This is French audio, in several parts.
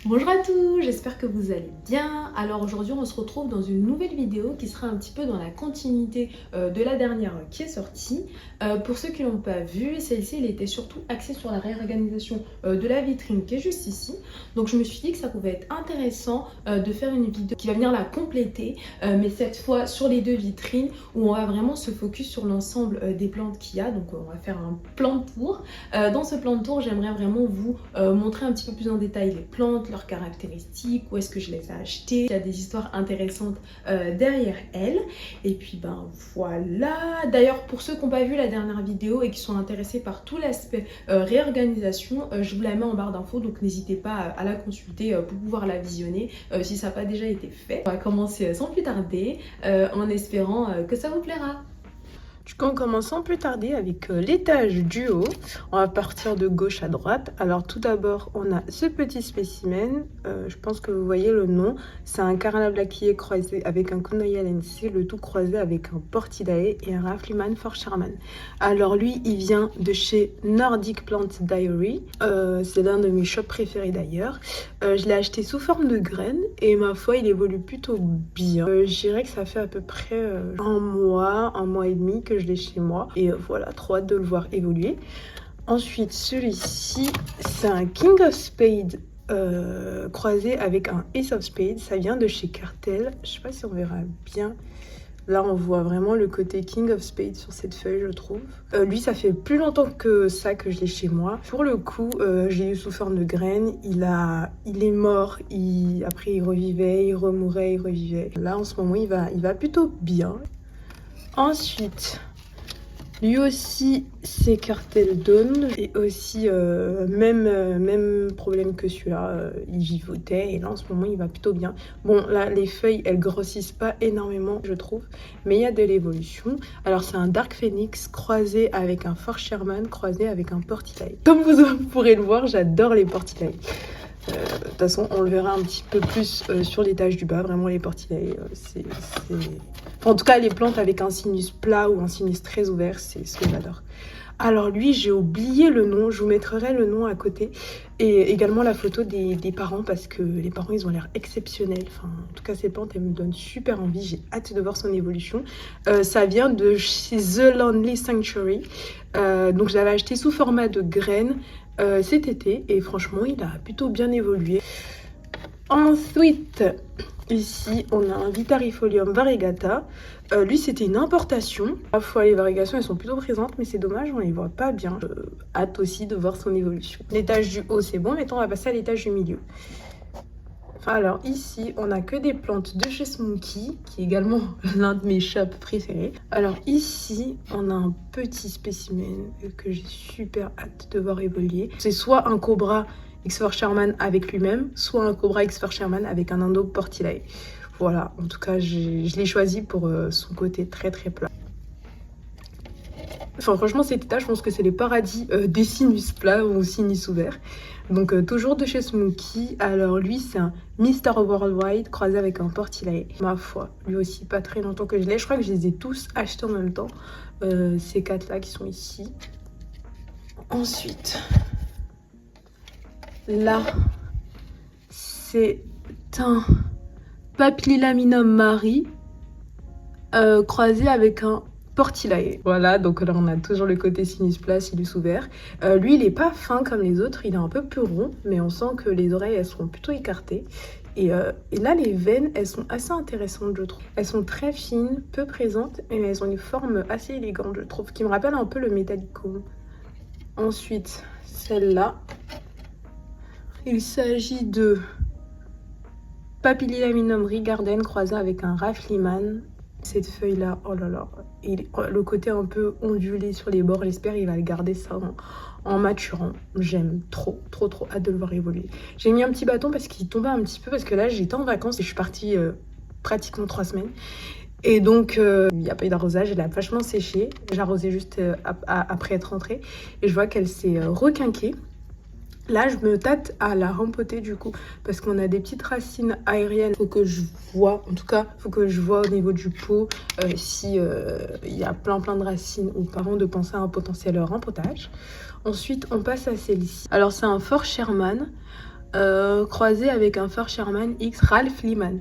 Bonjour à tous, j'espère que vous allez bien. Alors aujourd'hui on se retrouve dans une nouvelle vidéo qui sera un petit peu dans la continuité de la dernière qui est sortie. Pour ceux qui ne l'ont pas vue, celle-ci elle était surtout axée sur la réorganisation de la vitrine qui est juste ici. Donc je me suis dit que ça pouvait être intéressant de faire une vidéo qui va venir la compléter, mais cette fois sur les deux vitrines où on va vraiment se focus sur l'ensemble des plantes qu'il y a. Donc on va faire un plan de tour. Dans ce plan de tour, j'aimerais vraiment vous montrer un petit peu plus en détail les plantes, leurs caractéristiques, où est-ce que je les ai achetées. Il y a des histoires intéressantes derrière elles. Et puis ben voilà. D'ailleurs, pour ceux qui n'ont pas vu la dernière vidéo et qui sont intéressés par tout l'aspect réorganisation, je vous la mets en barre d'infos, donc n'hésitez pas à la consulter pour pouvoir la visionner si ça n'a pas déjà été fait. On va commencer sans plus tarder en espérant que ça vous plaira. Du coup, on commence sans plus tarder avec l'étage du haut. On va partir de gauche à droite. Alors tout d'abord, on a ce petit spécimen. Je pense que vous voyez le nom. C'est un Carla Blackie croisé avec un Kunaya Lense, le tout croisé avec un Portidae et un Rafliman for Sherman. Alors lui, il vient de chez Nordic Plant Diary. C'est l'un de mes shops préférés d'ailleurs. Je l'ai acheté sous forme de graines et ma foi, il évolue plutôt bien. Je dirais que ça fait à peu près un mois et demi que je l'ai chez moi. Et voilà, trop hâte de le voir évoluer. Ensuite, celui-ci, c'est un King of Spades croisé avec un Ace of Spades. Ça vient de chez Cartel. Je sais pas si on verra bien. Là, on voit vraiment le côté King of Spades sur cette feuille, je trouve. Lui, ça fait plus longtemps que ça que je l'ai chez moi. Pour le coup, j'ai eu sous forme de graines. Il est mort. Après, il revivait, il remourait, il revivait. Là, en ce moment, il va plutôt bien. Ensuite, lui aussi, c'est Cartel Dawn. Et aussi, même problème que celui-là. Il vivotait et là, en ce moment, il va plutôt bien. Bon, là, les feuilles, elles grossissent pas énormément, je trouve. Mais il y a de l'évolution. Alors, c'est un Dark Phoenix croisé avec un Fort Sherman, croisé avec un Portilae. Comme vous pourrez le voir, j'adore les Portilae. De toute façon, on le verra un petit peu plus sur l'étage du bas. Vraiment, les Portilae, c'est... Enfin, en tout cas, les plantes avec un sinus plat ou un sinus très ouvert, c'est ce que j'adore. Alors lui, j'ai oublié le nom. Je vous mettrai le nom à côté. Et également la photo des parents parce que les parents, ils ont l'air exceptionnels. Enfin, en tout cas, ces plantes, elles me donnent super envie. J'ai hâte de voir son évolution. Ça vient de chez The Lonely Sanctuary. Donc, je l'avais acheté sous format de graines cet été. Et franchement, il a plutôt bien évolué. Ensuite, ici, on a un Vitarifolium variegata. Lui, c'était une importation. Parfois, les variegations, elles sont plutôt présentes, mais c'est dommage, on les voit pas bien. Hâte aussi de voir son évolution. L'étage du haut, c'est bon. Maintenant, on va passer à l'étage du milieu. Alors ici, on a que des plantes de chez Smoky, qui est également l'un de mes shops préférés. Alors ici, on a un petit spécimen que j'ai super hâte de voir évoluer. C'est soit un Cobra X-For Sherman avec lui-même, soit un Cobra X-For Sherman avec un Indo Portilae. Voilà, en tout cas, je l'ai choisi pour son côté très très plat. Enfin, franchement, cet étage, je pense que c'est les paradis des sinus plats ou sinus ouverts. Donc, toujours de chez Smoky. Alors, lui, c'est un Mr. Worldwide croisé avec un Portilae. Ma foi, lui aussi, pas très longtemps que je l'ai. Je crois que je les ai tous achetés en même temps. Ces quatre-là qui sont ici. Ensuite, là, c'est un Papillilaminum Marie croisé avec un Portilae. Voilà, donc là on a toujours le côté sinus plat, sinus ouvert. Lui il est pas fin comme les autres, il est un peu plus rond, mais on sent que les oreilles elles sont plutôt écartées. Et là les veines elles sont assez intéressantes je trouve. Elles sont très fines, peu présentes, et elles ont une forme assez élégante je trouve, qui me rappelle un peu le Metallicum. Ensuite, celle-là, il s'agit de Papillilaminum Rigarden croisé avec un Rafliman. Cette feuille là, oh là là, le côté un peu ondulé sur les bords, j'espère qu'il va garder ça en maturant. J'aime trop hâte de le voir évoluer. J'ai mis un petit bâton parce qu'il tombait un petit peu, parce que là j'étais en vacances et je suis partie pratiquement 3 semaines. Et donc il n'y a pas eu d'arrosage, elle a vachement séché. J'ai arrosé juste après être rentrée et je vois qu'elle s'est requinquée. Là, je me tâte à la rempoter du coup, parce qu'on a des petites racines aériennes. Faut que je vois, en tout cas, faut que je vois au niveau du pot si il y a plein de racines aux parents de penser à un potentiel rempotage. Ensuite, on passe à celle-ci. Alors, c'est un Fort Sherman. croisé avec un Fur Sherman X Ralph Liman.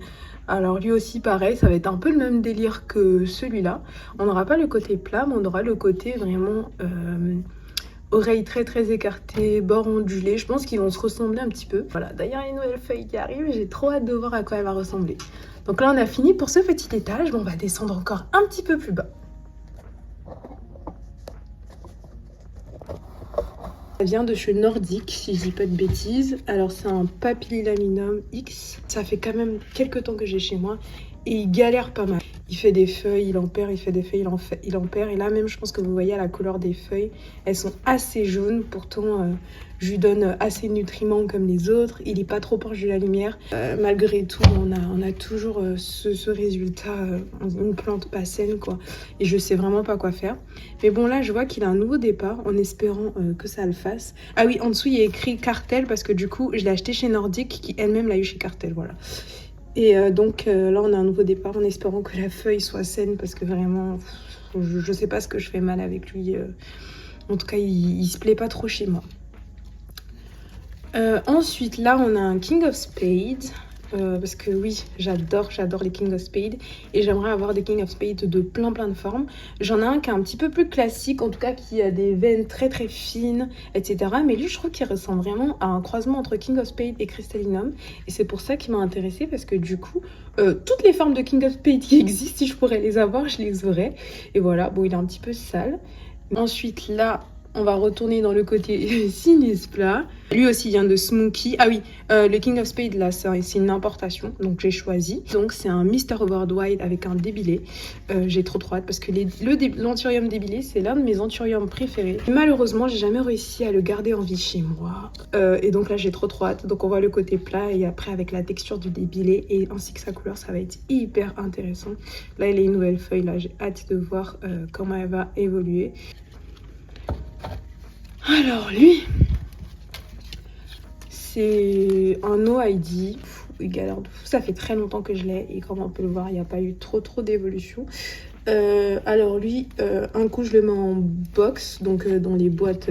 Alors lui aussi pareil, ça va être un peu le même délire que celui-là. On n'aura pas le côté plat, mais on aura le côté vraiment oreilles très écartées, bords ondulés. Je pense qu'ils vont se ressembler un petit peu. Voilà, d'ailleurs il y a une nouvelle feuille qui arrive, j'ai trop hâte de voir à quoi elle va ressembler. Donc là on a fini pour ce petit étage, bon, on va descendre encore un petit peu plus bas. Ça vient de chez Nordic, si je dis pas de bêtises. Alors c'est un Papillilaminum X. Ça fait quand même quelques temps que j'ai chez moi et il galère pas mal. Il fait des feuilles, il en perd, il fait des feuilles, il en perd. Et là même, je pense que vous voyez à la couleur des feuilles, elles sont assez jaunes. Pourtant, je lui donne assez de nutriments comme les autres. Il est pas trop proche de la lumière. Malgré tout, on a toujours ce résultat, une plante pas saine, quoi. Et je sais vraiment pas quoi faire. Mais bon, là, je vois qu'il a un nouveau départ en espérant que ça le fasse. Ah oui, en dessous, il y a écrit Cartel parce que du coup, je l'ai acheté chez Nordic qui elle-même l'a eu chez Cartel, voilà. Et donc là, on a un nouveau départ en espérant que la feuille soit saine parce que vraiment, je sais pas ce que je fais mal avec lui. En tout cas, il se plaît pas trop chez moi. Ensuite, là, on a un King of Spades. Parce que oui, j'adore les King of Spades et j'aimerais avoir des King of Spades de plein de formes. J'en ai un qui est un petit peu plus classique, en tout cas qui a des veines très fines, etc. Mais lui, je trouve qu'il ressemble vraiment à un croisement entre King of Spades et Crystallinum et c'est pour ça qu'il m'a intéressée parce que du coup, toutes les formes de King of Spades qui existent, si je pourrais les avoir, je les aurais. Et voilà, bon, il est un petit peu sale. Ensuite, là, on va retourner dans le côté sinus plat. Lui aussi vient de Smokey. Ah oui, le King of Spades, là, c'est une importation. Donc, j'ai choisi. Donc, c'est un Mr. Worldwide avec un débilé. J'ai trop hâte parce que l'anthurium débilé, c'est l'un de mes anthuriums préférés. Malheureusement, j'ai jamais réussi à le garder en vie chez moi. Et donc là, j'ai trop hâte. Donc, on voit le côté plat et après, avec la texture du débilé et ainsi que sa couleur, ça va être hyper intéressant. Là, il a une nouvelle feuille. Là, j'ai hâte de voir comment elle va évoluer. Alors lui, c'est un OID, il galère de fou, ça fait très longtemps que je l'ai et comme on peut le voir, il n'y a pas eu trop d'évolution. Alors lui, un coup je le mets en box, donc dans les boîtes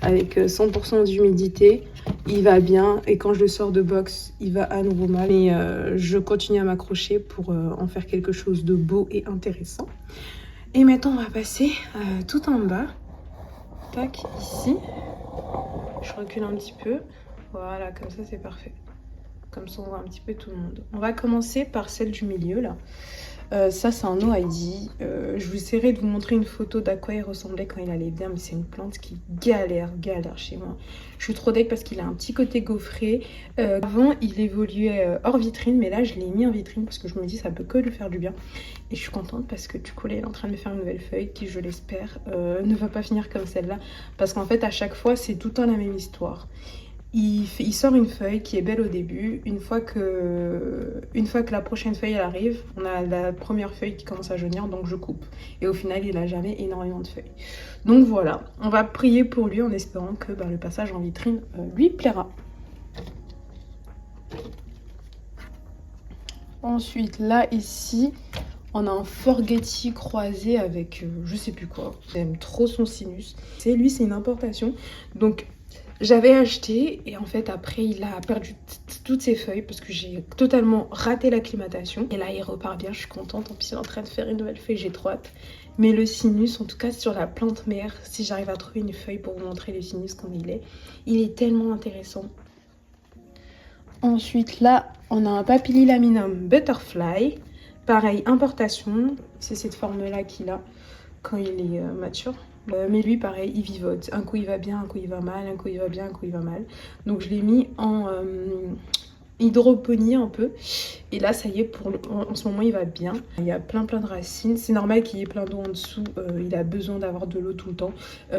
avec 100% d'humidité, il va bien et quand je le sors de box, il va à nouveau mal. Mais je continue à m'accrocher pour en faire quelque chose de beau et intéressant. Et maintenant on va passer tout en bas. Tac, ici. Je recule un petit peu. Voilà, comme ça c'est parfait. Comme ça on voit un petit peu tout le monde. On va commencer par celle du milieu là. Ça c'est un OID. Je vous essaierai de vous montrer une photo d'à quoi il ressemblait quand il allait bien. Mais c'est une plante qui galère chez moi. Je suis trop deg parce qu'il a un petit côté gaufré. Avant il évoluait hors vitrine. Mais là je l'ai mis en vitrine parce que je me dis ça peut que lui faire du bien. Et je suis contente parce que du coup là il est en train de me faire une nouvelle feuille qui je l'espère ne va pas finir comme celle-là. Parce qu'en fait à chaque fois c'est tout le temps la même histoire. Il sort une feuille qui est belle au début. Une fois que la prochaine feuille elle arrive, on a la première feuille qui commence à jaunir, donc je coupe. Et au final, il n'a jamais énormément de feuilles. Donc voilà, on va prier pour lui en espérant que le passage en vitrine lui plaira. Ensuite, là, ici, on a un Forgetti croisé avec je sais plus quoi. J'aime trop son sinus. Lui, c'est une importation. Donc, j'avais acheté et en fait après il a perdu toutes ses feuilles parce que j'ai totalement raté l'acclimatation. Et là il repart bien, je suis contente. En plus il est en train de faire une nouvelle feuille, j'ai trop hâte. Mais le sinus, en tout cas sur la plante mère, si j'arrive à trouver une feuille pour vous montrer le sinus comme il est tellement intéressant. Ensuite là on a un Papillilaminum Butterfly. Pareil, importation. C'est cette forme là qu'il a quand il est mature. Mais lui pareil il vivote, un coup il va bien, un coup il va mal, un coup il va bien, un coup il va mal. Donc je l'ai mis en hydroponie un peu et là ça y est, en ce moment il va bien. Il y a plein de racines, c'est normal qu'il y ait plein d'eau en dessous, il a besoin d'avoir de l'eau tout le temps,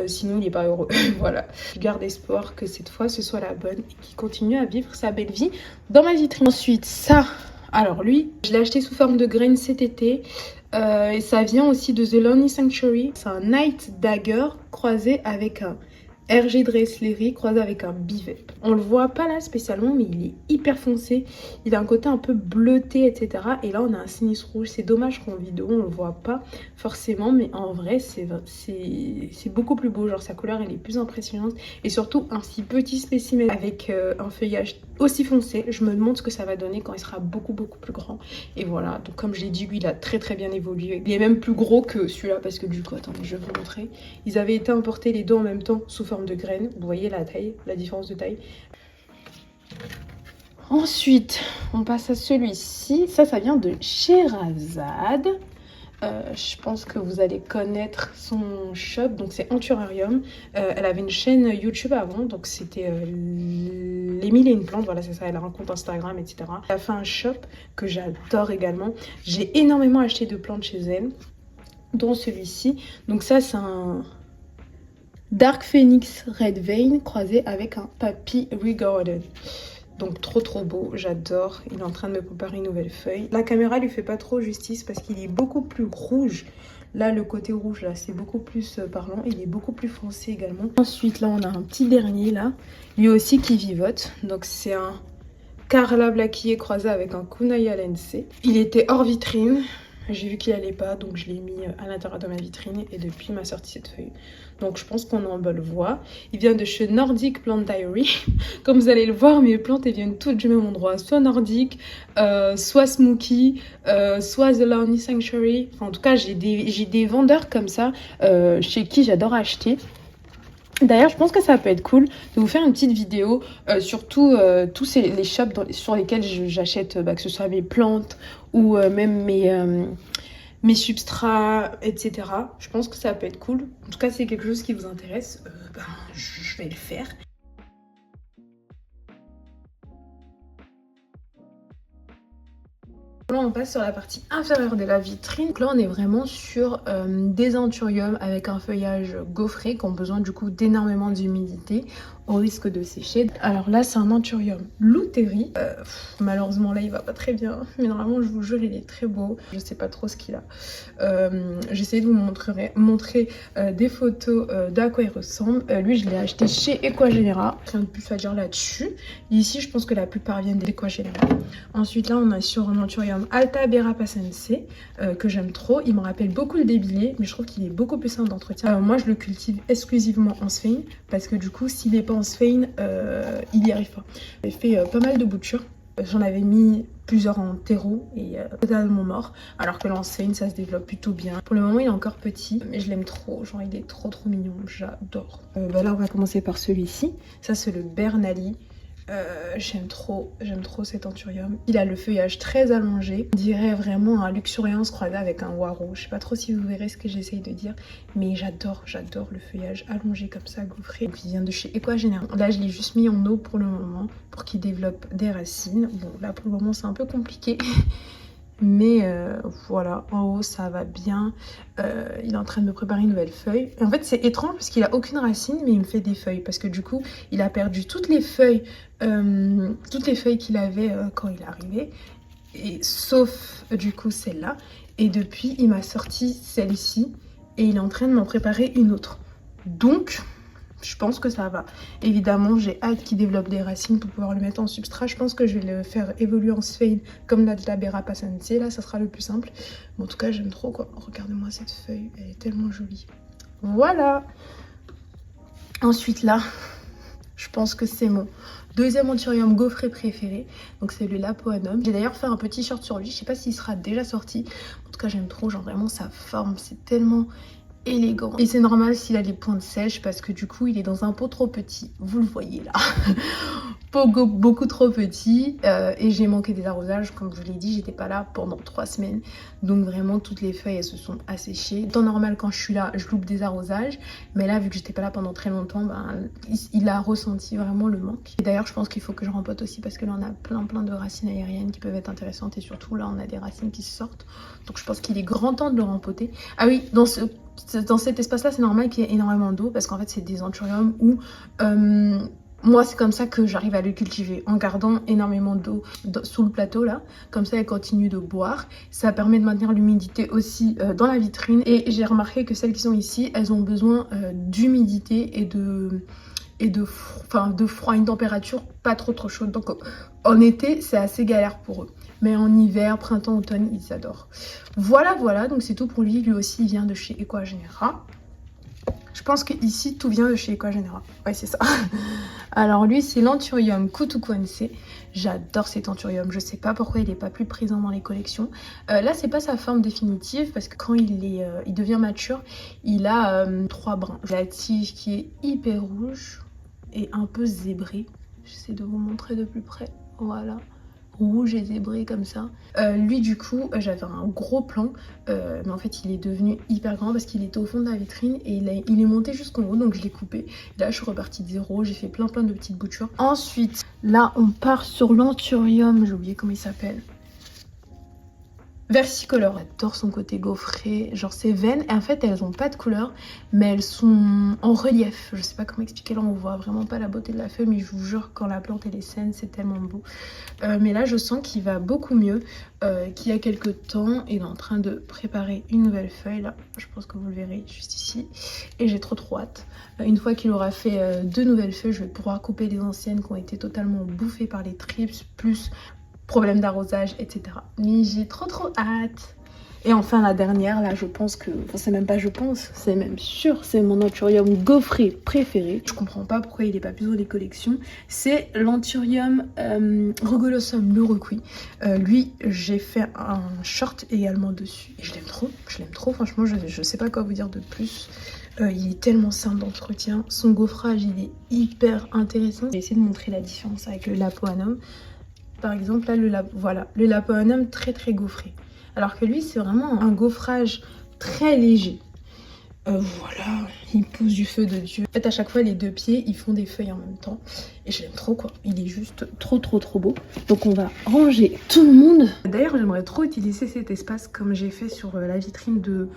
sinon il n'est pas heureux. Voilà, je garde espoir que cette fois ce soit la bonne et qu'il continue à vivre sa belle vie dans ma vitrine. Ensuite ça, alors lui je l'ai acheté sous forme de graines cet été. Et ça vient aussi de The Lonely Sanctuary. C'est un Night Dagger croisé avec un RG Dressleri croisé avec un Bivep. On le voit pas là spécialement, mais il est hyper foncé. Il a un côté un peu bleuté, etc. Et là, on a un sinus rouge. C'est dommage qu'en vidéo, on le voit pas forcément. Mais en vrai, c'est beaucoup plus beau. Genre, sa couleur, elle est plus impressionnante. Et surtout, un si petit spécimen avec un feuillage aussi foncé. Je me demande ce que ça va donner quand il sera beaucoup plus grand. Et voilà, donc comme je l'ai dit, lui il a très bien évolué. Il est même plus gros que celui-là parce que du coup, attendez, je vais vous montrer. Ils avaient été importés les deux en même temps sous forme de graines. Vous voyez la taille, la différence de taille. Ensuite, on passe à celui-ci. Ça vient de Sherazade. Je pense que vous allez connaître son shop, donc c'est Anturarium. Elle avait une chaîne YouTube avant, donc c'était les mille et une plantes, voilà c'est ça, elle a un compte Instagram, etc. Elle a fait un shop que j'adore également. J'ai énormément acheté de plantes chez elle, dont celui-ci. Donc ça c'est un Dark Phoenix Red Vein croisé avec un Papy Regarded. Donc trop beau, j'adore. Il est en train de me préparer une nouvelle feuille. La caméra lui fait pas trop justice parce qu'il est beaucoup plus rouge. Là, le côté rouge, là, c'est beaucoup plus parlant. Il est beaucoup plus foncé également. Ensuite, là, on a un petit dernier, là. Lui aussi qui vivote. Donc, c'est un Carla Blackier croisé avec un Kunaya Lensé. Il était hors vitrine. J'ai vu qu'il allait pas, donc je l'ai mis à l'intérieur de ma vitrine. Et depuis, il m'a sorti cette feuille. Donc, je pense qu'on est en bonne voie. Il vient de chez Nordic Plant Diary. Comme vous allez le voir, mes plantes, elles viennent toutes du même endroit. Soit Nordic, soit Smoky, soit The Lonely Sanctuary. Enfin, en tout cas, j'ai des vendeurs comme ça chez qui j'adore acheter. D'ailleurs, je pense que ça peut être cool de vous faire une petite vidéo sur tous les shops sur lesquels j'achète, que ce soit mes plantes ou même mes substrats, etc. Je pense que ça peut être cool. En tout cas, si c'est quelque chose qui vous intéresse, je vais le faire. Là, on passe sur la partie inférieure de la vitrine. Donc là, on est vraiment sur des anthuriums avec un feuillage gaufré qui ont besoin du coup d'énormément d'humidité au risque de sécher. Alors là, c'est un anthurium Louteri. Malheureusement, là, il va pas très bien. Mais normalement, je vous jure, il est très beau. Je sais pas trop ce qu'il a. J'essaie de vous montrer des photos d'à quoi il ressemble. Lui, je l'ai acheté chez Equagenera. Rien de plus à dire là-dessus. Ici, je pense que la plupart viennent d'Equagenera. Ensuite, là, on est sur un anthurium Alta Berapa Sensei que j'aime trop. Il me rappelle beaucoup le débilé, mais je trouve qu'il est beaucoup plus simple d'entretien. Moi, je le cultive exclusivement en sphène parce que du coup, s'il n'est pas en sphène, il n'y arrive pas. J'ai fait pas mal de boutures. J'en avais mis plusieurs en terreau et totalement mort. Alors que l'enseigne, ça se développe plutôt bien. Pour le moment, il est encore petit, mais je l'aime trop. Genre, il est trop mignon. J'adore. Là, on va commencer par celui-ci. Ça, c'est le Bernali. J'aime trop cet anthurium. Il a le feuillage très allongé. On dirait vraiment un luxuriance croisé avec un waro. Je sais pas trop si vous verrez ce que j'essaye de dire, mais j'adore le feuillage allongé comme ça, gaufré. Donc, il vient de chez Equagenera. Là, je l'ai juste mis en eau pour le moment pour qu'il développe des racines. Bon, là pour le moment, c'est un peu compliqué. Mais voilà, en haut ça va bien. Il est en train de me préparer une nouvelle feuille. Et en fait c'est étrange parce qu'il a aucune racine, mais il me fait des feuilles. Parce que du coup il a perdu toutes les feuilles qu'il avait quand il est arrivé. Et, sauf du coup celle-là. Et depuis il m'a sorti celle-ci. Et il est en train de m'en préparer une autre. Donc je pense que ça va. Évidemment, j'ai hâte qu'il développe des racines pour pouvoir le mettre en substrat. Je pense que je vais le faire évoluer en sphène comme la Berapa Sensei. Là, ça sera le plus simple. Mais en tout cas, j'aime trop quoi. Regardez-moi cette feuille. Elle est tellement jolie. Voilà. Ensuite, là, je pense que c'est mon deuxième anthurium gaufré préféré. Donc, c'est le Lapoanum. J'ai d'ailleurs fait un petit short sur lui. Je sais pas s'il sera déjà sorti. En tout cas, j'aime trop. Genre, vraiment, sa forme, c'est tellement élégant. Et c'est normal s'il a les pointes sèches parce que du coup il est dans un pot trop petit. Vous le voyez là. Pot beaucoup trop petit. Et j'ai manqué des arrosages. Comme je vous l'ai dit, j'étais pas là pendant 3 semaines. Donc vraiment toutes les feuilles elles se sont asséchées. Temps normal quand je suis là, je loupe des arrosages. Mais là vu que j'étais pas là pendant très longtemps, il a ressenti vraiment le manque. Et d'ailleurs je pense qu'il faut que je rempote aussi parce que là on a plein de racines aériennes qui peuvent être intéressantes. Et surtout là on a des racines qui sortent. Donc je pense qu'il est grand temps de le rempoter. Ah oui, dans cet espace-là, c'est normal qu'il y ait énormément d'eau parce qu'en fait, c'est des anthuriums où moi, c'est comme ça que j'arrive à le cultiver en gardant énormément d'eau sous le plateau là. Comme ça, elle continue de boire. Ça permet de maintenir l'humidité aussi dans la vitrine. Et j'ai remarqué que celles qui sont ici, elles ont besoin d'humidité et de froid, une température pas trop chaude. Donc en été, c'est assez galère pour eux. Mais en hiver, printemps, automne, ils adorent. Voilà, donc c'est tout pour lui. Lui aussi, il vient de chez Equagenera. Je pense que ici tout vient de chez Equagenera. Ouais, c'est ça. Alors lui, c'est l'Anthurium Kutukuense. J'adore cet Anthurium. Je sais pas pourquoi il n'est pas plus présent dans les collections. Là, c'est pas sa forme définitive parce que quand il devient mature, il a 3 brins. La tige qui est hyper rouge et un peu zébrée. J'essaie de vous montrer de plus près. Voilà. Rouge et zébré comme ça. Lui du coup j'avais un gros plan mais en fait il est devenu hyper grand parce qu'il était au fond de la vitrine et il est monté jusqu'en haut, donc je l'ai coupé. Là je suis repartie de zéro, j'ai fait plein de petites boutures. Ensuite là on part sur l'Anthurium, j'ai oublié comment il s'appelle. Versicolor, j'adore son côté gaufré, genre ses veines, et en fait elles ont pas de couleur, mais elles sont en relief, je sais pas comment expliquer, là on voit vraiment pas la beauté de la feuille, mais je vous jure quand la plante elle est saine, c'est tellement beau. Mais là je sens qu'il va beaucoup mieux, qu'il y a quelques temps, il est en train de préparer une nouvelle feuille, là je pense que vous le verrez juste ici, et j'ai trop hâte. Une fois qu'il aura fait 2 nouvelles feuilles, je vais pouvoir couper les anciennes qui ont été totalement bouffées par les trips, plus problème d'arrosage, etc. Mais j'ai trop hâte. Et enfin la dernière, là je pense que, enfin c'est même pas je pense, c'est même sûr, c'est mon Anthurium gaufré préféré. Je comprends pas pourquoi il est pas plus dans les collections. C'est l'Anthurium rugulosum leuroqui. Lui j'ai fait un short également dessus et je l'aime trop franchement, je sais pas quoi vous dire de plus. Il est tellement simple d'entretien, son gaufrage il est hyper intéressant. J'ai essayé de montrer la différence avec le Lapoanum. Par exemple là voilà, le Lapoanum très gaufré, alors que lui c'est vraiment un gaufrage très léger. Voilà, il pousse du feu de Dieu. En fait à chaque fois les 2 pieds ils font des feuilles en même temps et je l'aime trop quoi, il est juste trop beau. Donc on va ranger tout le monde. D'ailleurs j'aimerais trop utiliser cet espace comme j'ai fait sur la vitrine de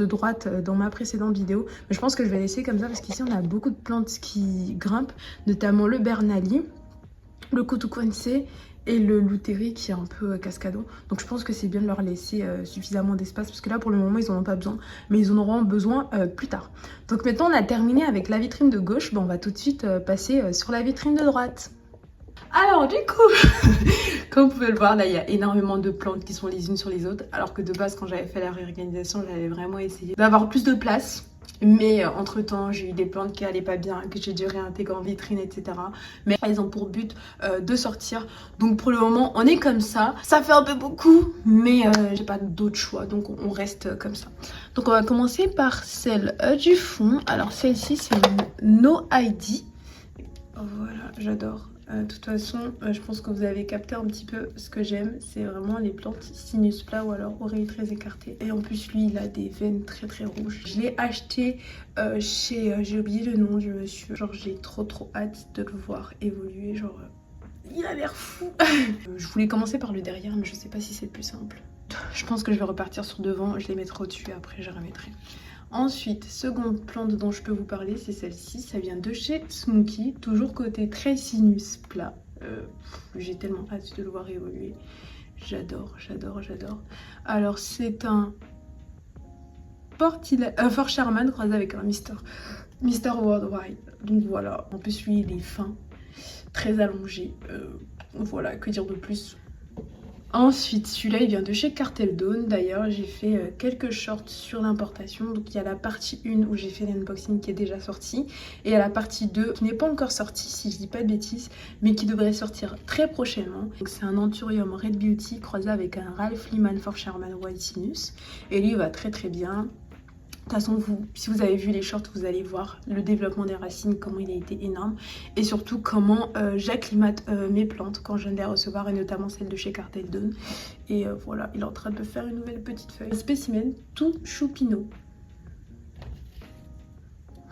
droite dans ma précédente vidéo, mais je pense que je vais laisser comme ça parce qu'ici on a beaucoup de plantes qui grimpent, notamment le Bernali, le Kutukuense et le Lutheri qui est un peu cascadon. Donc je pense que c'est bien de leur laisser suffisamment d'espace parce que là pour le moment ils n'en ont pas besoin, mais ils en auront besoin plus tard. Donc maintenant on a terminé avec la vitrine de gauche, on va tout de suite passer sur la vitrine de droite. Alors du coup, comme vous pouvez le voir là il y a énormément de plantes qui sont les unes sur les autres, alors que de base quand j'avais fait la réorganisation j'avais vraiment essayé d'avoir plus de place. Mais entre temps j'ai eu des plantes qui allaient pas bien, que j'ai dû réintégrer en vitrine, etc. Mais elles ont pour but de sortir. Donc pour le moment on est comme ça. Ça fait un peu beaucoup mais j'ai pas d'autre choix, donc on reste comme ça. Donc on va commencer par celle du fond. Alors celle-ci c'est une No ID. Voilà, j'adore. De toute façon, je pense que vous avez capté un petit peu ce que j'aime. C'est vraiment les plantes sinus plat ou alors oreilles très écartées. Et en plus, lui, il a des veines très rouges. Je l'ai acheté chez... j'ai oublié le nom du monsieur. Genre, j'ai trop hâte de le voir évoluer. Genre, il a l'air fou. Je voulais commencer par le derrière, mais je sais pas si c'est le plus simple. Je pense que je vais repartir sur devant. Je les mettrai au-dessus et après, je remettrai. Ensuite, seconde plante dont je peux vous parler, c'est celle-ci. Ça vient de chez Smoky, toujours côté très sinus plat. J'ai tellement hâte de le voir évoluer. J'adore. Alors, c'est un Fort Sherman croisé avec un Mister Worldwide. Donc voilà, en plus lui il est fin, très allongé. Voilà, que dire de plus. Ensuite, celui-là, il vient de chez Cartel Dawn. D'ailleurs, j'ai fait quelques shorts sur l'importation. Donc, il y a la partie 1 où j'ai fait l'unboxing qui est déjà sortie. Et il y a la partie 2 qui n'est pas encore sortie, si je dis pas de bêtises, mais qui devrait sortir très prochainement. Donc, c'est un Anthurium Red Beauty croisé avec un Ralph Liman Fort Sherman White Sinus. Et lui, il va très bien. De toute façon, si vous avez vu les shorts, vous allez voir le développement des racines, comment il a été énorme. Et surtout, comment j'acclimate mes plantes quand je viens de les recevoir, et notamment celle de chez Cartel Dawn. Et voilà, il est en train de faire une nouvelle petite feuille. Un spécimen tout choupinot.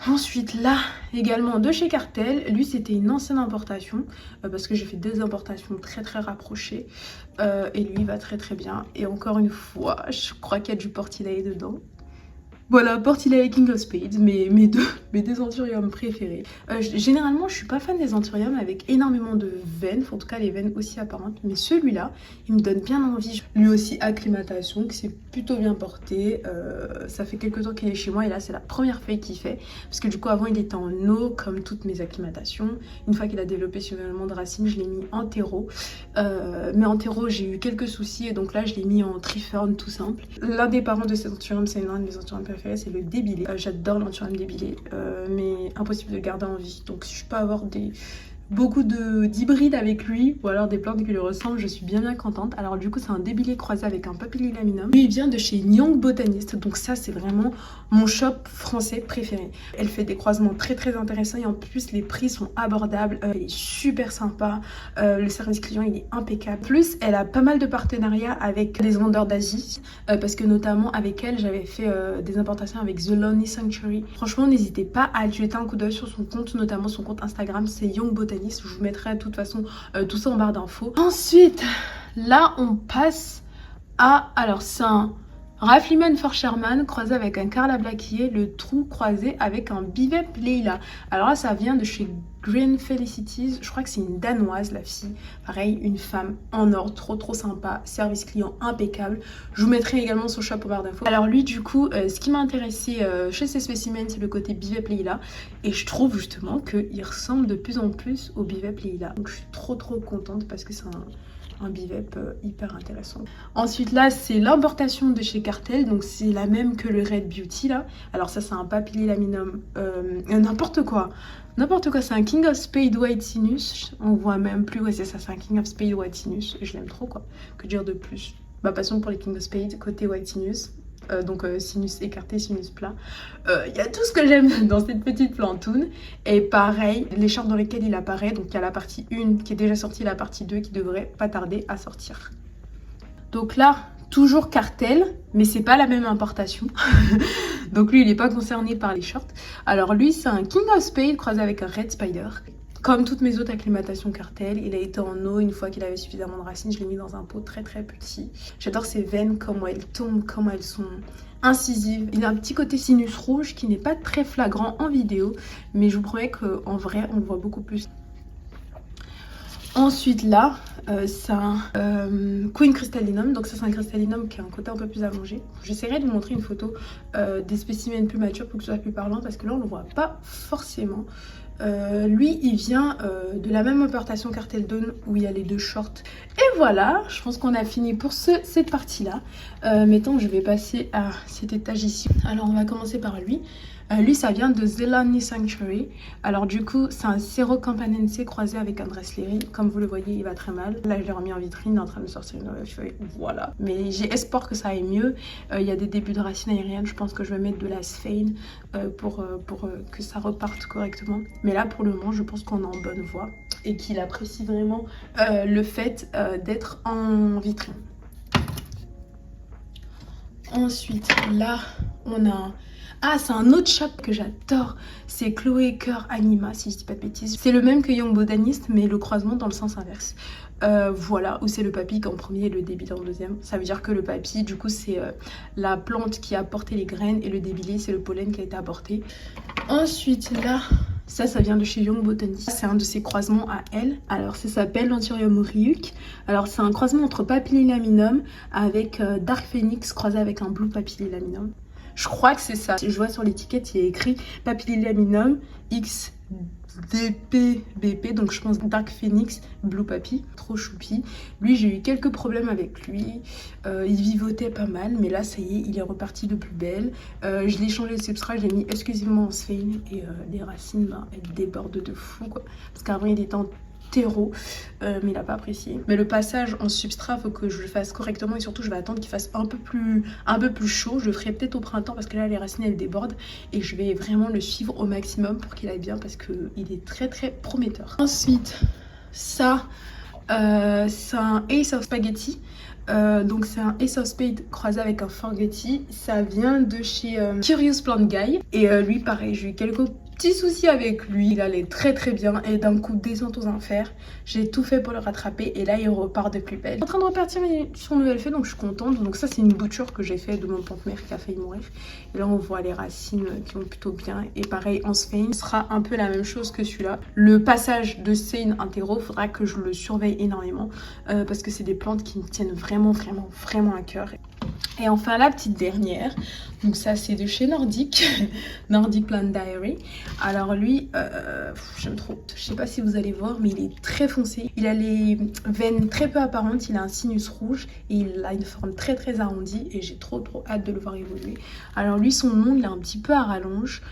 Ensuite, là, également de chez Cartel. Lui, c'était une ancienne importation, parce que j'ai fait 2 importations très deux et lui, il va très bien. Et encore une fois, je crois qu'il y a du Portilae dedans. Voilà, Portilae King of Spades, mes deux Anthuriums préférés. Généralement, je suis pas fan des Anthuriums avec énormément de veines, en tout cas les veines aussi apparentes, mais celui-là, il me donne bien envie. Lui aussi, acclimatation, qui s'est plutôt bien porté. Ça fait quelques temps qu'il est chez moi et là, c'est la première feuille qu'il fait. Parce que du coup, avant, il était en eau, comme toutes mes acclimatations. Une fois qu'il a développé suffisamment de racines, je l'ai mis en terreau. Mais en terreau, j'ai eu quelques soucis et donc là, je l'ai mis en triferne tout simple. L'un des parents de cet Anthurium, c'est l'un de mes Anthuriums préférés. préféré, c'est le débilé. J'adore l'anthurium débilé, mais impossible de le garder en vie. Donc si je peux avoir beaucoup d'hybrides avec lui ou alors des plantes qui lui ressemblent, je suis bien contente. Alors du coup c'est un débilé croisé avec un papillilaminum. Lui il vient de chez Young Botanist, donc ça c'est vraiment mon shop français préféré. Elle fait des croisements très intéressants et en plus les prix sont abordables. Elle est super sympa, le service client il est impeccable. Plus elle a pas mal de partenariats avec des vendeurs d'Asie, parce que notamment avec elle j'avais fait des importations avec The Lonely Sanctuary. Franchement n'hésitez pas à jeter un coup d'œil sur son compte, notamment son compte Instagram, c'est Young Botanist. Je vous mettrai de toute façon tout ça en barre d'infos. Ensuite, là on passe à... Alors c'est un Rafliman for Sherman croisé avec un Carla Blackier, le trou croisé avec un Bivep Leila. Alors là ça vient de chez Green Felicities, je crois que c'est une danoise la fille, pareil une femme en or, trop sympa, service client impeccable. Je vous mettrai également son shop en barre d'infos. Alors lui du coup ce qui m'a intéressé chez ces spécimens c'est le côté Bivep Leila et je trouve justement qu'il ressemble de plus en plus au Bivep Leila. Donc je suis trop contente parce que c'est un bivep hyper intéressant. Ensuite là c'est l'importation de chez Cartel, donc c'est la même que le Red Beauty là. Alors ça c'est un papillilaminum, n'importe quoi, c'est un King of Spade White Sinus, on voit même plus, ouais c'est ça, c'est un King of Spade White Sinus, et je l'aime trop quoi, que dire de plus. Ma passion pour les King of Spade, côté White Sinus. Donc sinus écarté, sinus plat. Il y a tout ce que j'aime dans cette petite plantoune. Et pareil, les chartes dans lesquelles il apparaît. Donc il y a la partie 1 qui est déjà sortie, la partie 2 qui devrait pas tarder à sortir. Donc là, toujours Cartel, mais c'est pas la même importation. Donc lui, il n'est pas concerné par les shorts. Alors lui, c'est un King of Spade croisé avec un Red Spider. Comme toutes mes autres acclimatations Cartel, il a été en eau une fois qu'il avait suffisamment de racines. Je l'ai mis dans un pot très petit. J'adore ces veines, comment elles tombent, comment elles sont incisives. Il a un petit côté sinus rouge qui n'est pas très flagrant en vidéo, mais je vous promets qu'en vrai, on le voit beaucoup plus. Ensuite là, c'est un Queen Crystallinum, donc ça c'est un Crystallinum qui a un côté un peu plus allongé. J'essaierai de vous montrer une photo des spécimens plus matures pour que ce soit plus parlant parce que là on ne le voit pas forcément. Lui il vient de la même importation Cartel Dawn où il y a les deux shorts. Et voilà, je pense qu'on a fini pour cette partie là. Maintenant je vais passer à cet étage ici. Alors on va commencer par lui. Lui ça vient de The Lonely Sanctuary. Alors du coup c'est un Cero Campanense croisé avec un Dressleri. Comme vous le voyez il va très mal. Là je l'ai remis en vitrine, il est en train de sortir une nouvelle feuille. Voilà. Mais j'ai espoir que ça aille mieux. Il y a des débuts de racines aériennes. Je pense que je vais mettre de la Sphane pour que ça reparte correctement. Mais là pour le moment je pense qu'on est en bonne voie. Et qu'il apprécie vraiment le fait d'être en vitrine. Ensuite là on a... Ah, c'est un autre shop que j'adore, c'est Chloé Cœur Anima, si je dis pas de bêtises. C'est le même que Young Botanist, mais le croisement dans le sens inverse. Voilà, où c'est le papy qui en premier et le débilé en deuxième. Ça veut dire que le papy, du coup, c'est la plante qui a apporté les graines et le débilé, c'est le pollen qui a été apporté. Ensuite, là... Ça vient de chez Young Botanist. C'est un de ses croisements à elle. Alors, ça s'appelle l'Anthurium Ryuk. Alors, c'est un croisement entre Papillilaminum avec Dark Phoenix croisé avec un Blue Papillilaminum. Je crois que c'est ça. Je vois sur l'étiquette, il y a écrit Papillilaminum XDPBP. Donc, je pense Dark Phoenix Blue Papi. Trop choupi. Lui, j'ai eu quelques problèmes avec lui. Il vivotait pas mal. Mais là, ça y est, il est reparti de plus belle. Je l'ai changé de substrat. Je l'ai mis exclusivement en Sphane. Et les racines, elles débordent de fou, quoi. Parce qu'avant, il était en terreau, mais il n'a pas apprécié. Mais le passage en substrat, faut que je le fasse correctement et surtout je vais attendre qu'il fasse un peu plus chaud. Je le ferai peut-être au printemps parce que là les racines elles débordent et je vais vraiment le suivre au maximum pour qu'il aille bien parce qu'il est très prometteur. Ensuite ça c'est un Ace of Spaghetti. Donc c'est un Ace of Spade croisé avec un Forgetti. Ça vient de chez Curious Plant Guy. Et lui pareil, j'ai eu quelques petits soucis avec lui. Il allait très bien et d'un coup descente aux enfers. J'ai tout fait pour le rattraper et là il repart de plus belle. Il est en train de repartir sur une nouvelle feuille donc je suis contente. Donc ça c'est une bouture que j'ai fait de mon pente-mère qui a failli mourir. Et là on voit les racines qui vont plutôt bien. Et pareil en Sphane, ce sera un peu la même chose que celui-là. Le passage de Sphane Intero, faudra que je le surveille énormément parce que c'est des plantes qui me tiennent vraiment à cœur. Et enfin la petite dernière, donc ça c'est de chez Nordic Plant Diary. Alors lui j'aime trop, je sais pas si vous allez voir, mais il est très foncé. Il a les veines très peu apparentes, il a un sinus rouge et il a une forme très arrondie et j'ai trop hâte de le voir évoluer. Alors lui, son nom, il est un petit peu à rallonge.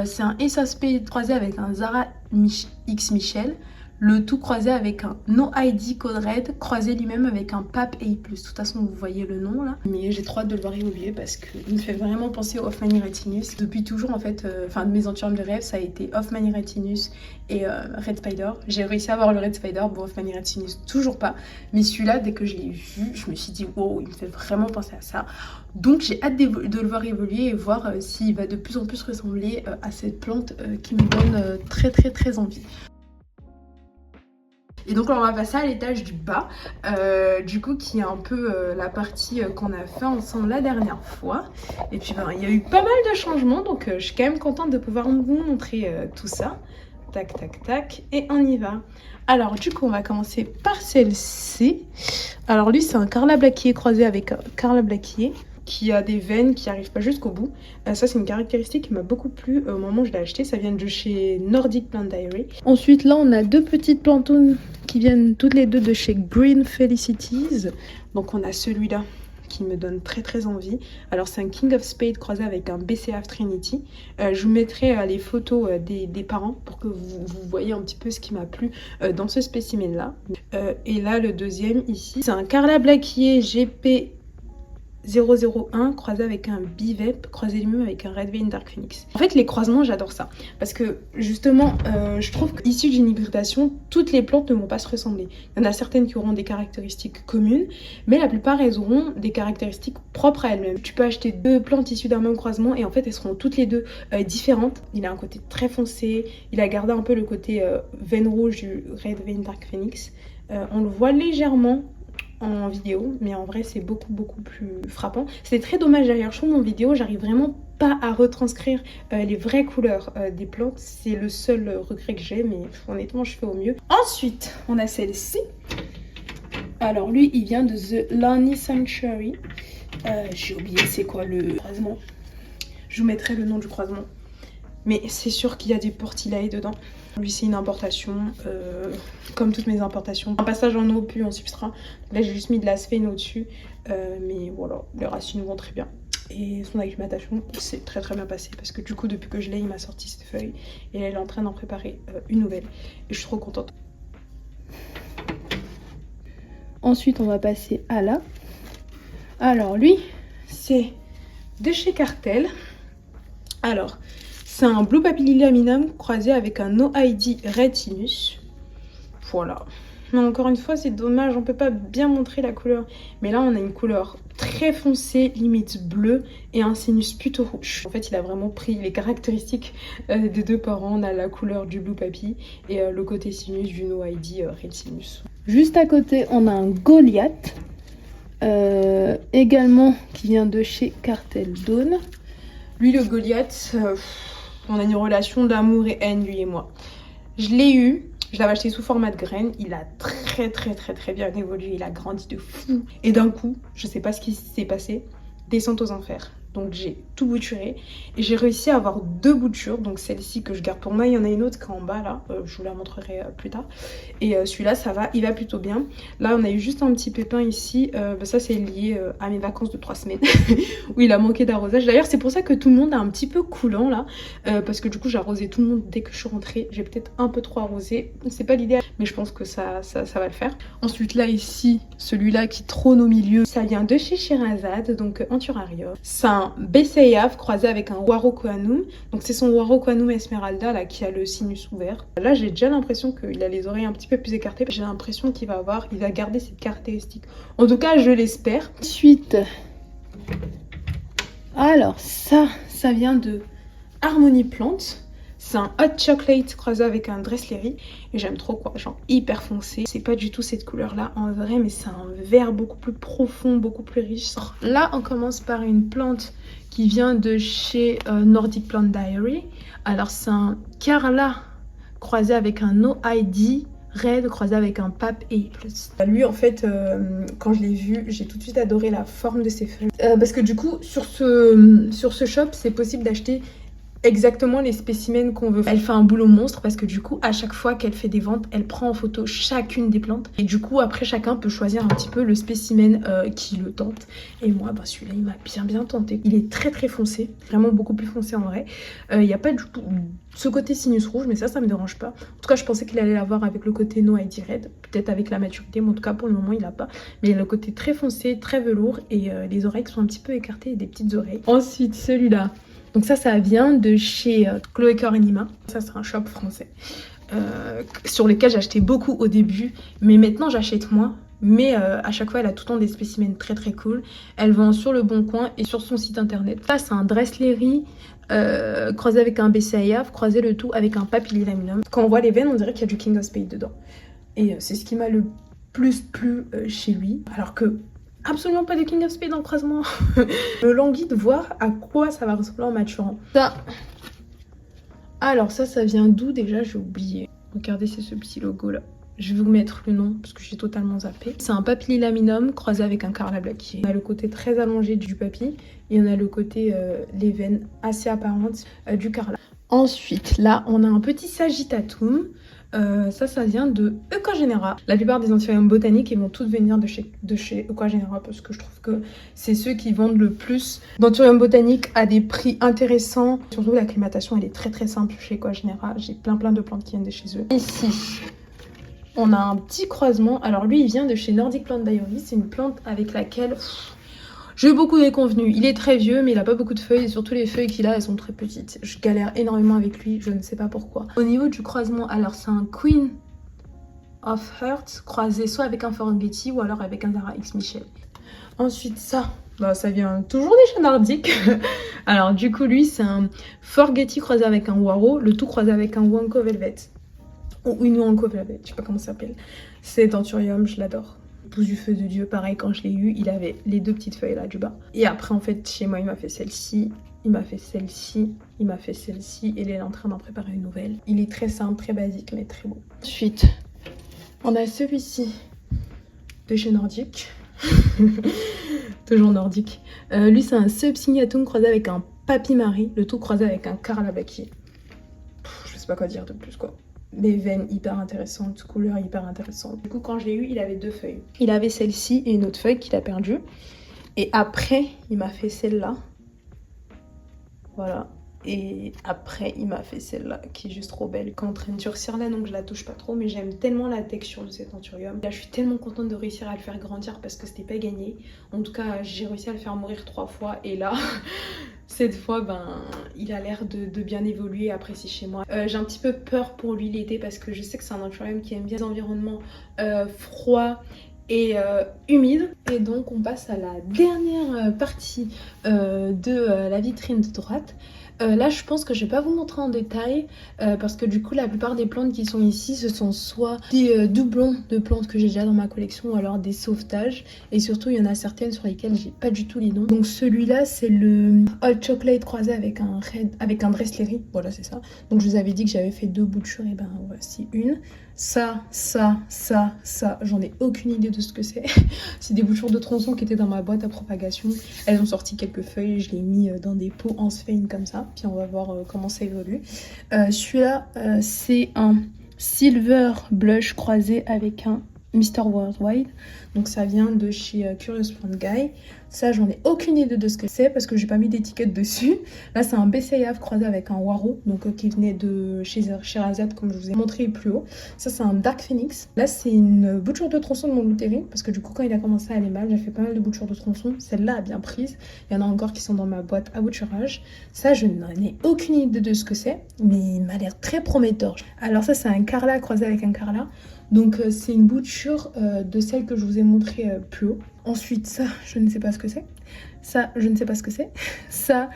C'est un SASP croisé avec un Zara X Michel. Le tout croisé avec un No ID Code Red, croisé lui-même avec un PAP A+. De toute façon, vous voyez le nom là. Mais j'ai trop hâte de le voir évoluer parce qu'il me fait vraiment penser au Hoffmann Retinus. Depuis toujours, en fait, de mes antiarmes de rêve, ça a été Hoffmann Retinus et Red Spider. J'ai réussi à avoir le Red Spider, bon, Hoffmann Retinus, toujours pas. Mais celui-là, dès que je l'ai vu, je me suis dit, wow, il me fait vraiment penser à ça. Donc j'ai hâte de le voir évoluer et voir s'il va de plus en plus ressembler à cette plante qui me donne très envie. Et donc là, on va passer à l'étage du bas, du coup qui est un peu la partie qu'on a fait ensemble la dernière fois. Et puis il y a eu pas mal de changements, donc je suis quand même contente de pouvoir vous montrer tout ça. Tac, et on y va. Alors du coup, on va commencer par celle-ci. Alors lui, c'est un Carla Blackier croisé avec un Carla Blackier qui a des veines qui n'arrivent pas jusqu'au bout. Ça, c'est une caractéristique qui m'a beaucoup plu au moment où je l'ai acheté. Ça vient de chez Nordic Plant Diary. Ensuite, là, on a deux petites plantones qui viennent toutes les deux de chez Green Felicities. Donc, on a celui-là qui me donne très envie. Alors, c'est un King of Spades croisé avec un BCF Trinity. Je vous mettrai les photos des parents pour que vous voyez un petit peu ce qui m'a plu dans ce spécimen-là. Et là, le deuxième, ici, c'est un Carla Blackier GP 001 croisé avec un Bivep, croisé lui-même avec un Red Vein Dark Phoenix. En fait, les croisements, j'adore ça. Parce que, justement, je trouve qu'issu d'une hybridation, toutes les plantes ne vont pas se ressembler. Il y en a certaines qui auront des caractéristiques communes, mais la plupart, elles auront des caractéristiques propres à elles-mêmes. Tu peux acheter deux plantes issues d'un même croisement et en fait, elles seront toutes les deux différentes. Il a un côté très foncé, il a gardé un peu le côté veine rouge du Red Vein Dark Phoenix. On le voit légèrement en vidéo, mais en vrai c'est beaucoup plus frappant. C'est très dommage d'ailleurs, je trouve en vidéo j'arrive vraiment pas à retranscrire les vraies couleurs des plantes. C'est le seul regret que j'ai, mais honnêtement je fais au mieux. Ensuite on a celle-ci. Alors lui il vient de The Lonely Sanctuary. J'ai oublié c'est quoi le croisement. Je vous mettrai le nom du croisement, mais c'est sûr qu'il y a des Portillae dedans. Lui c'est une importation, comme toutes mes importations. Un passage en eau puis en substrat. Là j'ai juste mis de la sphéne au-dessus, mais voilà, les racines vont très bien. Et son acclimatation s'est très bien passé parce que du coup depuis que je l'ai il m'a sorti cette feuille et elle est en train d'en préparer une nouvelle. Et je suis trop contente. Ensuite on va passer à là. Alors lui c'est de chez Cartel. Alors c'est un Blue Papillilaminum croisé avec un No ID Retinus. Voilà. Mais encore une fois, c'est dommage, on peut pas bien montrer la couleur. Mais là, on a une couleur très foncée, limite bleue, et un sinus plutôt rouge. En fait, il a vraiment pris les caractéristiques des deux parents. On a la couleur du Blue Papy et le côté sinus du No ID Retinus. Juste à côté, on a un Goliath, également qui vient de chez Cartel Dawn. Lui, le Goliath... on a une relation d'amour et haine, lui et moi. Je l'ai eu, je l'avais acheté sous format de graines. Il a très bien évolué, il a grandi de fou. Et d'un coup, je sais pas ce qui s'est passé, descente aux enfers. Donc j'ai tout bouturé et j'ai réussi à avoir deux boutures. Donc celle-ci que je garde pour moi, il y en a une autre qui est en bas là, je vous la montrerai plus tard. Et celui-là ça va, il va plutôt bien. Là on a eu juste un petit pépin ici, ça c'est lié à mes vacances de 3 semaines où il a manqué d'arrosage. D'ailleurs c'est pour ça que tout le monde est un petit peu coulant là, parce que du coup j'ai arrosé tout le monde dès que je suis rentrée. J'ai peut-être un peu trop arrosé, c'est pas l'idéal, mais je pense que ça va le faire. Ensuite là ici, celui-là qui trône au milieu, ça vient de chez Sherazade, donc Anturario. C'est un Bessayaf croisé avec un Warocquanum. Donc c'est son Warocquanum Esmeralda là qui a le sinus ouvert. Là j'ai déjà l'impression qu'il a les oreilles un petit peu plus écartées. J'ai l'impression qu'il va garder cette caractéristique. En tout cas je l'espère. Ensuite, alors ça vient de Harmony Plant. C'est un Hot Chocolate croisé avec un Dressleri. Et j'aime trop quoi, genre hyper foncé. C'est pas du tout cette couleur là en vrai, mais c'est un vert beaucoup plus profond, beaucoup plus riche. Là on commence par une plante qui vient de chez Nordic Plant Diary. Alors c'est un Carla croisé avec un No ID Red croisé avec un PAP A+. Lui en fait quand je l'ai vu j'ai tout de suite adoré la forme de ses feuilles. Parce que du coup sur ce shop c'est possible d'acheter exactement les spécimens qu'on veut. Elle fait un boulot monstre parce que du coup, à chaque fois qu'elle fait des ventes, elle prend en photo chacune des plantes. Et du coup, après, chacun peut choisir un petit peu le spécimen qui le tente. Et moi, bah, celui-là, il m'a bien tenté. Il est très foncé, vraiment beaucoup plus foncé en vrai. Il n'y a pas du tout ce côté sinus rouge, mais ça me dérange pas. En tout cas, je pensais qu'il allait l'avoir avec le côté No ID Red, peut-être avec la maturité, mais en tout cas, pour le moment, il n'a pas. Mais il a le côté très foncé, très velours et les oreilles qui sont un petit peu écartées et des petites oreilles. Ensuite, celui-là. Donc ça vient de chez Chloé Cœur Anima. Ça, c'est un shop français sur lequel j'achetais beaucoup au début. Mais maintenant, j'achète moins. Mais à chaque fois, elle a tout le temps des spécimens très cool. Elle vend sur le Bon Coin et sur son site internet. Ça, c'est un Dresslery croisé avec un BCAF, croisé le tout avec un papillilaminum. Quand on voit les veines, on dirait qu'il y a du King of Spades dedans. Et c'est ce qui m'a le plus plu chez lui. Alors que absolument pas de King of Spades dans le croisement. Je me languis de voir à quoi ça va ressembler en maturant. Ça. Alors ça vient d'où déjà? J'ai oublié. Regardez, c'est ce petit logo là. Je vais vous mettre le nom parce que j'ai totalement zappé. C'est un papillilaminum croisé avec un Carla Blackie. On a le côté très allongé du papy et on a le côté les veines assez apparentes du Carla. Ensuite, là, on a un petit Sagittatum. Ça vient de Equagenera. La plupart des anthuriums botaniques, ils vont toutes venir de chez Equagenera parce que je trouve que c'est ceux qui vendent le plus d'anthuriums botaniques à des prix intéressants. Surtout, l'acclimatation, elle est très simple chez Equagenera. J'ai plein de plantes qui viennent de chez eux. Ici, on a un petit croisement. Alors lui, il vient de chez Nordic Plant Diary. C'est une plante avec laquelle j'ai eu beaucoup déconvenus. Il est très vieux, mais il a pas beaucoup de feuilles. Et surtout, les feuilles qu'il a, elles sont très petites. Je galère énormément avec lui. Je ne sais pas pourquoi. Au niveau du croisement, alors c'est un Queen of Hearts croisé soit avec un Forgetti ou alors avec un Zara X Michel. Ensuite, ça vient toujours des chez Nordic. Alors du coup, lui, c'est un Forgetti croisé avec un Waro. Le tout croisé avec un Wanko Velvet. Ou une Wanko Velvet, je sais pas comment ça s'appelle. C'est Anthurium, je l'adore. Pousse du feu de Dieu, pareil, quand je l'ai eu, il avait les deux petites feuilles là du bas. Et après, en fait, chez moi, il m'a fait celle-ci, il m'a fait celle-ci, il m'a fait celle-ci, et il est en train d'en préparer une nouvelle. Il est très simple, très basique, mais très beau. Ensuite, on a celui-ci de chez Nordic. Toujours Nordic. Lui, c'est un Subsignatum croisé avec un Papy Marie, le tout croisé avec un Carla Blackie. Je sais pas quoi dire de plus, quoi. Des veines hyper intéressantes, couleurs hyper intéressantes. Du coup, quand je l'ai eu, il avait deux feuilles. Il avait celle-ci et une autre feuille qu'il a perdue. Et après, il m'a fait celle-là. Voilà. Et après, il m'a fait celle-là, qui est juste trop belle. Quand on traîne de durcir là, donc je la touche pas trop, mais j'aime tellement la texture de cet anthurium. Là, je suis tellement contente de réussir à le faire grandir parce que c'était pas gagné. En tout cas, j'ai réussi à le faire mourir 3 fois. Et là... Cette fois, il a l'air de bien évoluer et apprécier chez moi. J'ai un petit peu peur pour lui l'été parce que je sais que c'est un anthurium qui aime bien les environnements froids et humides. Et donc, on passe à la dernière partie de la vitrine de droite. Là, je pense que je vais pas vous montrer en détail parce que du coup, la plupart des plantes qui sont ici, ce sont soit des doublons de plantes que j'ai déjà dans ma collection ou alors des sauvetages. Et surtout, il y en a certaines sur lesquelles j'ai pas du tout les noms. Donc celui-là, c'est le Hot Chocolate croisé avec un Dresslery. Voilà, c'est ça. Donc je vous avais dit que j'avais fait 2 boutures et voici une. Ça, j'en ai aucune idée de ce que c'est. C'est des boutures de tronçons qui étaient dans ma boîte à propagation. Elles ont sorti quelques feuilles, je les ai mis dans des pots en sphène comme ça. Puis on va voir comment ça évolue. Celui-là, c'est un Silver Blush croisé avec un Mr. Worldwide. Donc ça vient de chez Curious Plant Guy. Ça, j'en ai aucune idée de ce que c'est parce que j'ai pas mis d'étiquette dessus. Là, c'est un BCAF croisé avec un Waro, donc qui venait de chez Sherazade, comme je vous ai montré plus haut. Ça, c'est un Dark Phoenix. Là, c'est une bouture de tronçon de mon Luteri parce que du coup, quand il a commencé à aller mal, j'ai fait pas mal de boutures de tronçon. Celle-là a bien prise. Il y en a encore qui sont dans ma boîte à bouturage. Ça, je n'en ai aucune idée de ce que c'est, mais il m'a l'air très prometteur. Alors ça, c'est un Carla croisé avec un Carla. Donc c'est une bouture de celle que je vous ai montré plus haut. Ensuite, ça, je ne sais pas ce que c'est. Ça, je ne sais pas ce que c'est. Ça,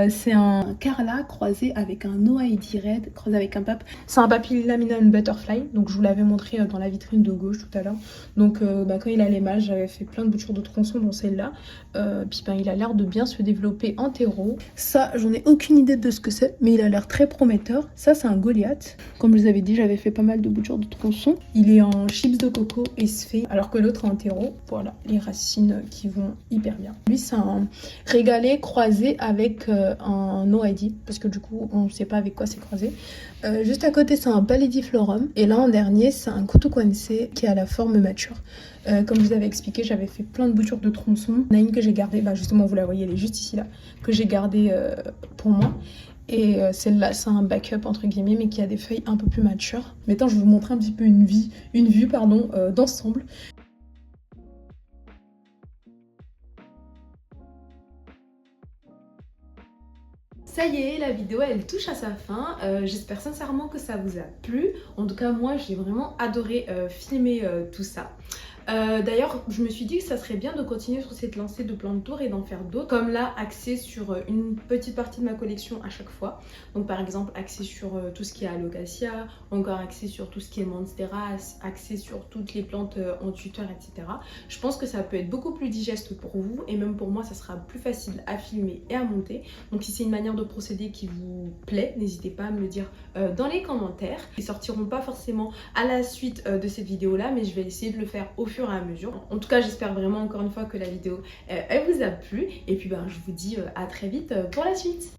c'est un Carla croisé avec un No ID Red, croisé avec un pape. C'est un papillilaminum butterfly. Donc, je vous l'avais montré dans la vitrine de gauche tout à l'heure. Donc, quand il allait mal, j'avais fait plein de boutures de tronçons dans celle-là. Puis, il a l'air de bien se développer en terreau. Ça, j'en ai aucune idée de ce que c'est, mais il a l'air très prometteur. Ça, c'est un Goliath. Comme je vous avais dit, j'avais fait pas mal de boutures de tronçons. Il est en chips de coco et sphé, alors que l'autre est en terreau. Voilà, les racines qui vont hyper bien. Lui, c'est un un régalé croisé avec un no ID, parce que du coup on ne sait pas avec quoi c'est croisé. Juste à côté c'est un Palidiflorum, et là en dernier c'est un Kutukwense qui a la forme mature. Comme je vous avais expliqué, j'avais fait plein de boutures de tronçons. Il y en a une que j'ai gardée, bah justement vous la voyez, elle est juste ici là, que j'ai gardée pour moi. Et celle-là, c'est un backup entre guillemets, mais qui a des feuilles un peu plus matures. Maintenant, je vais vous montrer un petit peu une vue d'ensemble. Ça y est, la vidéo elle touche à sa fin. J'espère sincèrement que ça vous a plu. En tout cas, moi j'ai vraiment adoré filmer tout ça. D'ailleurs, je me suis dit que ça serait bien de continuer sur cette lancée de plantes tours et d'en faire d'autres, comme là, axé sur une petite partie de ma collection à chaque fois. Donc par exemple, axé sur tout ce qui est alocasia, encore axé sur tout ce qui est monstera, axé sur toutes les plantes en tuteur, etc. Je pense que ça peut être beaucoup plus digeste pour vous, et même pour moi, ça sera plus facile à filmer et à monter. Donc si c'est une manière de procéder qui vous plaît, n'hésitez pas à me le dire dans les commentaires. Ils sortiront pas forcément à la suite de cette vidéo-là, mais je vais essayer de le faire au fur et à mesure. En tout cas, j'espère vraiment encore une fois que la vidéo elle vous a plu. Et puis je vous dis à très vite pour la suite.